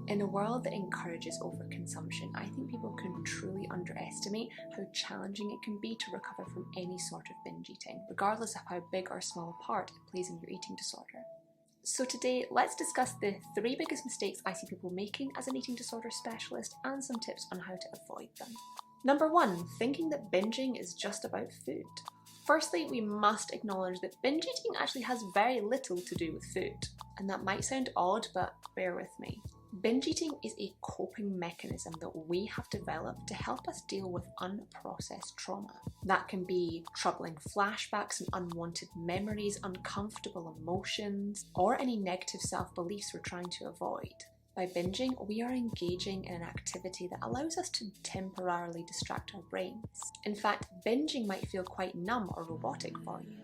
In a world that encourages overconsumption, I think people can truly underestimate how challenging it can be to recover from any sort of binge eating, regardless of how big or small a part it plays in your eating disorder. So today, let's discuss the 3 biggest mistakes I see people making as an eating disorder specialist and some tips on how to avoid them. Number 1, thinking that binging is just about food. Firstly, we must acknowledge that binge eating actually has very little to do with food. And that might sound odd, but bear with me. Binge eating is a coping mechanism that we have developed to help us deal with unprocessed trauma. That can be troubling flashbacks and unwanted memories, uncomfortable emotions, or any negative self-beliefs we're trying to avoid. By binging, we are engaging in an activity that allows us to temporarily distract our brains. In fact, binging might feel quite numb or robotic for you,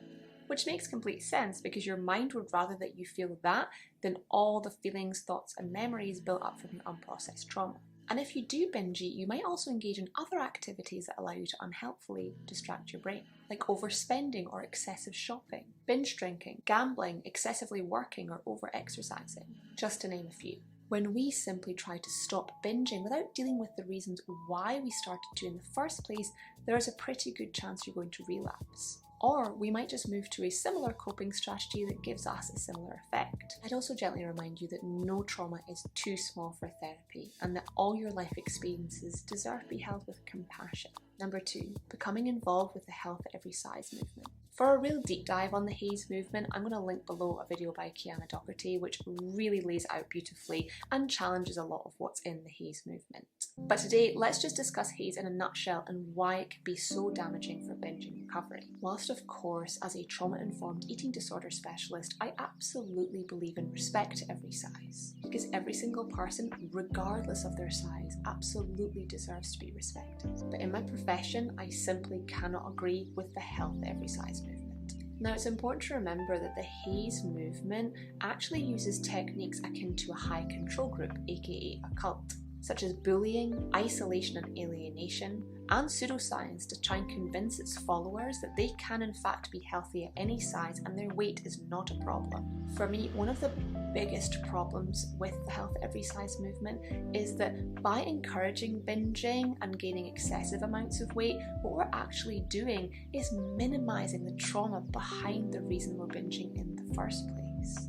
which makes complete sense because your mind would rather that you feel that than all the feelings, thoughts and memories built up from your unprocessed trauma. And if you do binge eat, you might also engage in other activities that allow you to unhelpfully distract your brain, like overspending or excessive shopping, binge drinking, gambling, excessively working or over-exercising, just to name a few. When we simply try to stop binging without dealing with the reasons why we started to in the first place, there is a pretty good chance you're going to relapse. Or we might just move to a similar coping strategy that gives us a similar effect. I'd also gently remind you that no trauma is too small for therapy and that all your life experiences deserve to be held with compassion. Number 2, becoming involved with the Health at Every Size movement. For a real deep dive on the HAES movement, I'm going to link below a video by Kiana Doherty which really lays out beautifully and challenges a lot of what's in the HAES movement. But today, let's just discuss HAES in a nutshell and why it can be so damaging for binging recovery. Whilst of course, as a trauma-informed eating disorder specialist, I absolutely believe in respect to every size. Because every single person, regardless of their size, absolutely deserves to be respected. But in my profession, I simply cannot agree with the Health at Every Size movement. Now, it's important to remember that the HAES movement actually uses techniques akin to a high control group, aka a cult, such as bullying, isolation and alienation, and pseudoscience to try and convince its followers that they can in fact be healthy at any size and their weight is not a problem. For me, one of the biggest problems with the Health at Every Size movement is that by encouraging binging and gaining excessive amounts of weight, what we're actually doing is minimizing the trauma behind the reason we're binging in the first place.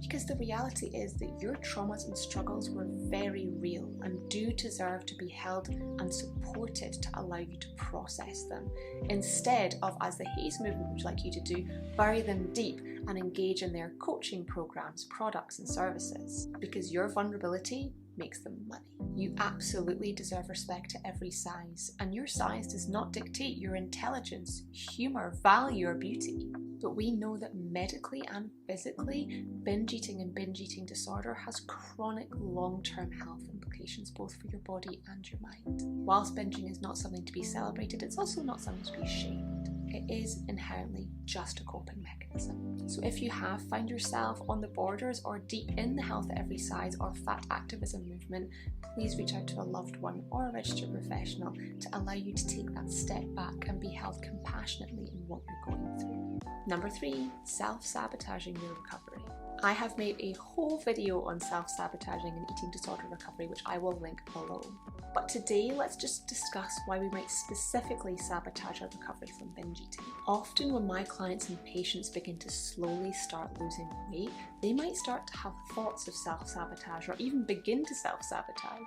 Because the reality is that your traumas and struggles were very real and do deserve to be held and supported to allow you to process them, instead of, as the HAES movement would like you to do, bury them deep and engage in their coaching programs, products and services. Because your vulnerability makes them money. You absolutely deserve respect to every size, and your size does not dictate your intelligence, humour, value or beauty. But we know that medically and physically, binge eating and binge eating disorder has chronic long-term health implications both for your body and your mind. Whilst binging is not something to be celebrated, it's also not something to be shamed. It is inherently just a coping mechanism. So if you have found yourself on the borders or deep in the Health at Every Size or fat activism movement, please reach out to a loved one or a registered professional to allow you to take that step back and be held compassionately in what you're going through. Number 3, self-sabotaging your recovery. I have made a whole video on self-sabotaging and eating disorder recovery, which I will link below. But today, let's just discuss why we might specifically sabotage our recovery from binge eating. Often when my clients and patients begin to slowly start losing weight, they might start to have thoughts of self-sabotage or even begin to self-sabotage.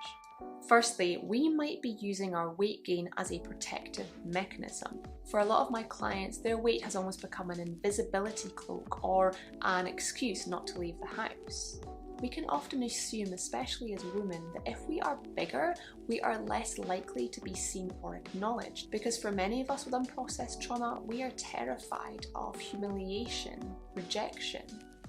Firstly, we might be using our weight gain as a protective mechanism. For a lot of my clients, their weight has almost become an invisibility cloak or an excuse not to leave the house. We can often assume, especially as women, that if we are bigger, we are less likely to be seen or acknowledged. Because for many of us with unprocessed trauma, we are terrified of humiliation, rejection,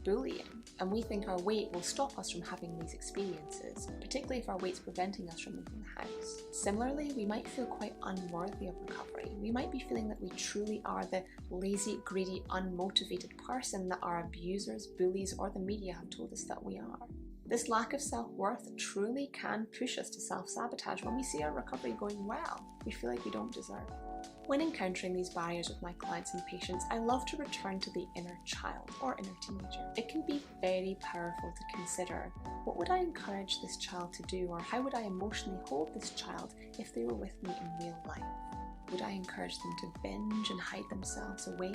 bullying, and we think our weight will stop us from having these experiences, particularly if our weight's preventing us from leaving the house. Similarly, we might feel quite unworthy of recovery. We might be feeling that we truly are the lazy, greedy, unmotivated person that our abusers, bullies, or the media have told us that we are. This lack of self-worth truly can push us to self-sabotage when we see our recovery going well. We feel like we don't deserve it. When encountering these barriers with my clients and patients, I love to return to the inner child or inner teenager. It can be very powerful to consider, what would I encourage this child to do, or how would I emotionally hold this child if they were with me in real life? Would I encourage them to binge and hide themselves away,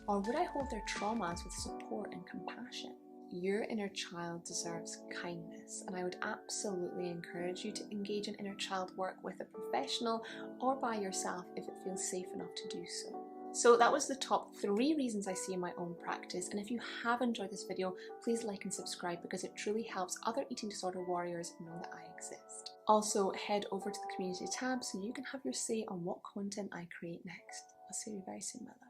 or would I hold their traumas with support and compassion? Your inner child deserves kindness, and I would absolutely encourage you to engage in inner child work with a professional or by yourself if it feels safe enough to do so. So that was the top 3 reasons I see in my own practice, and if you have enjoyed this video, please like and subscribe because it truly helps other eating disorder warriors know that I exist. Also, head over to the community tab so you can have your say on what content I create next. I'll see you very soon, my love.